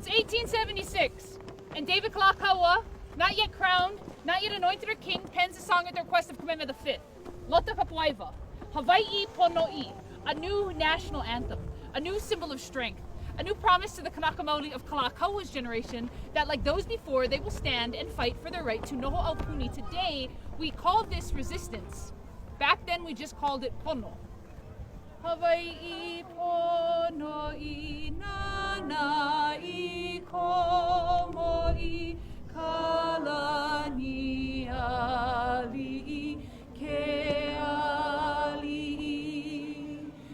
It's 1876, and David Kalakaua, not yet crowned, not yet anointed or king, pens a song at the request of Kamehameha V. Lota Kapuaiwa, Hawaii Pono, a new national anthem, a new symbol of strength, a new promise to the Kanaka Maoli of Kalakaua's generation that, like those before, they will stand and fight for their right to noho aupuni. Today, we call this resistance. Back then, we just called it Pono. Hawaii Pono I nana I komo I kalani ali ke ali.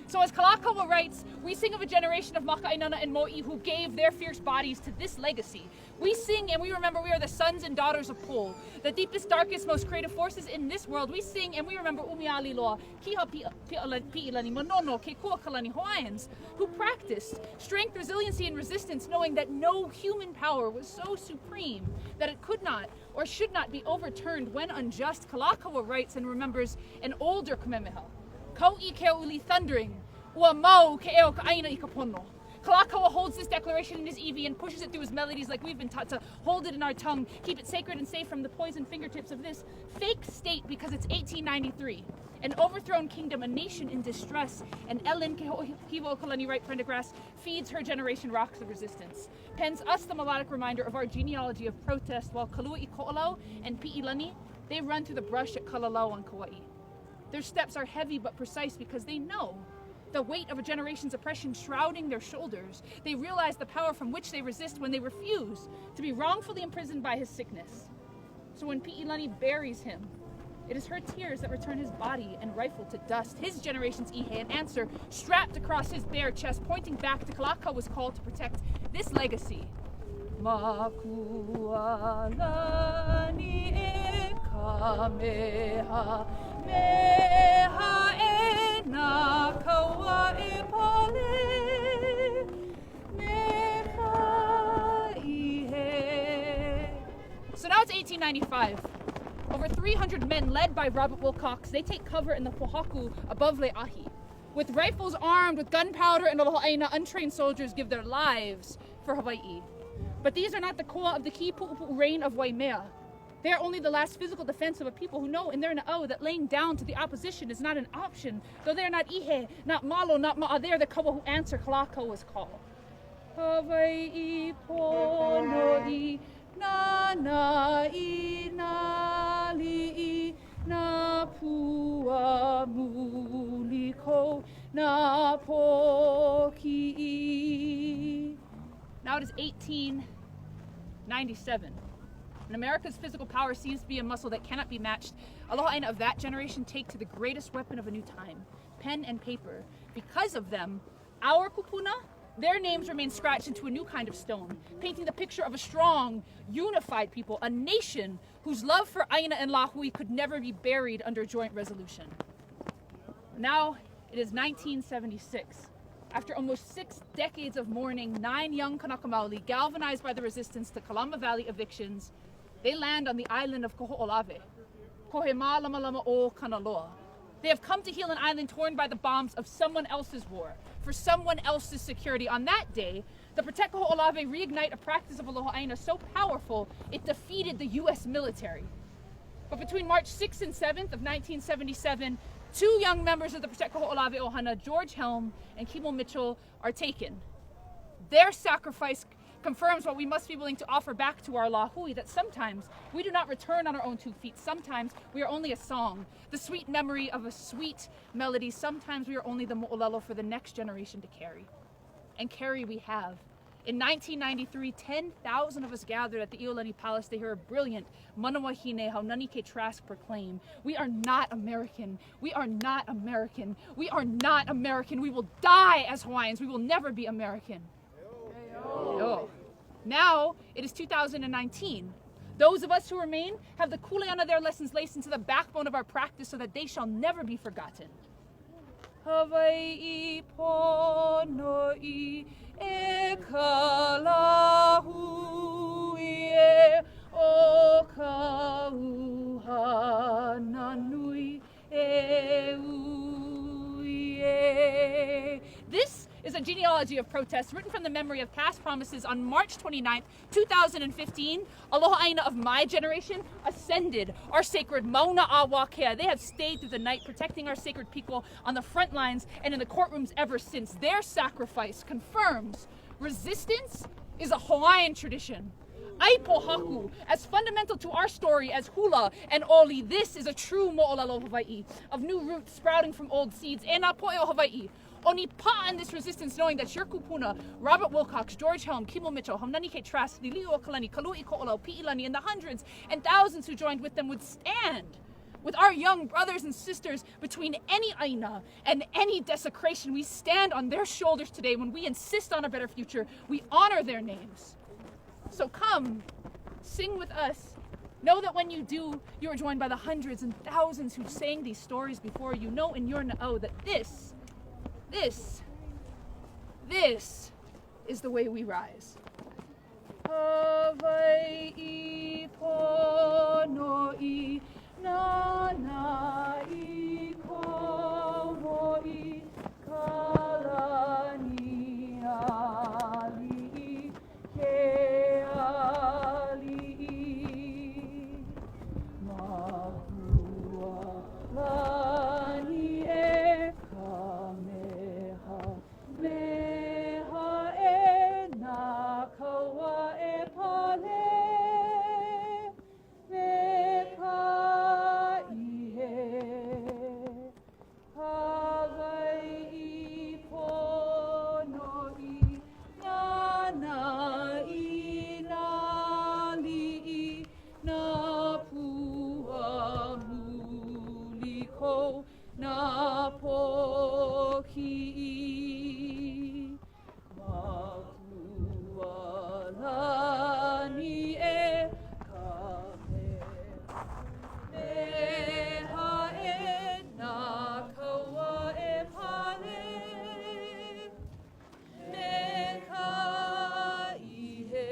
So as Kalakaua writes, we sing of a generation of Maka'ainana and Mo'i who gave their fierce bodies to this legacy. We sing and we remember we are the sons and daughters of Po, the deepest, darkest, most creative forces in this world. We sing and we remember Umiali Loa, Kiha Pi'ilani, Monono, Ke Kuakalani Hawaiians, who practiced strength, resiliency, and resistance, knowing that no human power was so supreme that it could not or should not be overturned when unjust. Kalakaua writes and remembers an older Kamehameha. Kau'i keuli thundering, ua mau ke eo ka'aina I ka pono. Kalakaua holds this declaration in his iwi and pushes it through his melodies like we've been taught to hold it in our tongue, keep it sacred and safe from the poisoned fingertips of this fake state because it's 1893. An overthrown kingdom, a nation in distress, and Ellen Heolimeleikalani Wright Prendergrass feeds her generation rocks of resistance, pens us the melodic reminder of our genealogy of protest while Kalua I Ko'olau and Pi'ilani, they run through the brush at Kalalau on Kauai. Their steps are heavy but precise because they know the weight of a generation's oppression shrouding their shoulders. They realize the power from which they resist when they refuse to be wrongfully imprisoned by his sickness. So when Pi'ilani buries him, it is her tears that return his body and rifle to dust. His generation's ihe, an answer strapped across his bare chest, pointing back to Kalakaua's call to protect this legacy. Makualani e kameha meha e na kaua e pale meha ihe. So now it's 1895. Over 300 men led by Robert Wilcox, they take cover in the Pohaku above Le'ahi. With rifles armed with gunpowder and alohaina, untrained soldiers give their lives for Hawaii. But these are not the koa of the Kipu'upu reign of Waimea. They are only the last physical defense of a people who know in their na'au that laying down to the opposition is not an option. Though they are not ihe, not malo, not ma'a, they are the kaua who answer Kalakaua's call. Hawaii pono I nana I nali I na pua muliko na poki. Now it is 1897. And America's physical power seems to be a muscle that cannot be matched. Alohaina of that generation take to the greatest weapon of a new time, pen and paper. Because of them, our kupuna, their names remain scratched into a new kind of stone, painting the picture of a strong, unified people, a nation whose love for Aina and Lahui could never be buried under joint resolution. Now it is 1976. After almost 6 decades of mourning, 9 young Kanaka Maoli, galvanized by the resistance to Kalama Valley evictions, they land on the island of Koho'olave, Kohema Lama Lama o Kanaloa. They have come to heal an island torn by the bombs of someone else's war, for someone else's security. On that day, the Protect Koho'olave reignite a practice of aloha aina so powerful, it defeated the U.S. military. But between March 6th and 7th of 1977, 2 young members of the Protect Koho'olave Ohana, George Helm and Kimo Mitchell, are taken. Their sacrifice confirms what we must be willing to offer back to our lahui, that sometimes we do not return on our own 2 feet. Sometimes we are only a song, the sweet memory of a sweet melody. Sometimes we are only the mo'olelo for the next generation to carry. And carry we have. In 1993, 10,000 of us gathered at the Iolani Palace to hear a brilliant Manawahine Haunanike Trask proclaim, "We are not American. We are not American. We are not American. We will die as Hawaiians. We will never be American." Oh. Now it is 2019. Those of us who remain have the kuleana their lessons laced into the backbone of our practice so that they shall never be forgotten. Hawaii pono I e kalahu e o kauhana nui e ui e. This is a genealogy elegy of protest written from the memory of past promises on March 29th, 2015, Aloha Aina of my generation ascended our sacred Mauna Awakea. They have stayed through the night protecting our sacred people on the front lines and in the courtrooms ever since. Their sacrifice confirms resistance is a Hawaiian tradition. Aipohaku, as fundamental to our story as hula and oli, this is a true mo'olelo Hawaii, of new roots sprouting from old seeds. E nā po'e o Hawaii. Oni pa'a in this resistance, knowing that your kupuna, Robert Wilcox, George Helm, Kimo Mitchell, Haunani K. Trask, Heolimeleikalani, Kalu'i Ko'olau, Pi'ilani, and the hundreds and thousands who joined with them would stand with our young brothers and sisters between any aina and any desecration. We stand on their shoulders today when we insist on a better future. We honor their names. So come, sing with us. Know that when you do, you are joined by the hundreds and thousands who sang these stories before you. Know in your na'o that this is the way we rise. Hawaii pono I nana I komo I kalani ali ke ali mahua lani e kameha meha e na kaua e pale me ka ihe Hawaii pono I nana I nali I na pua muliko na poki I makua lani e kameha meha e na kaua e pale me ka ihe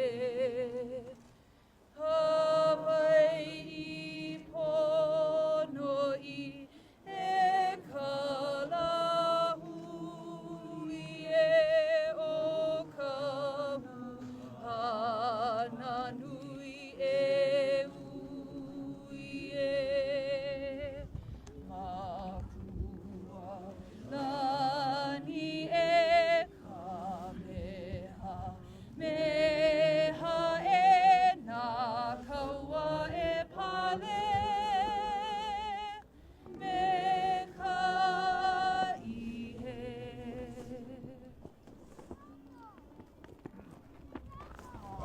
Hawaii pono I e ka lahui e o ka hana nui e ui e makua lani e kameha meha e na kaua e pale me ka ihe.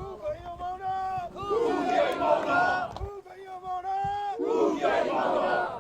Uvaia Mauna! Uvaia Mauna! Uvaia Mauna! Uvaia Mauna!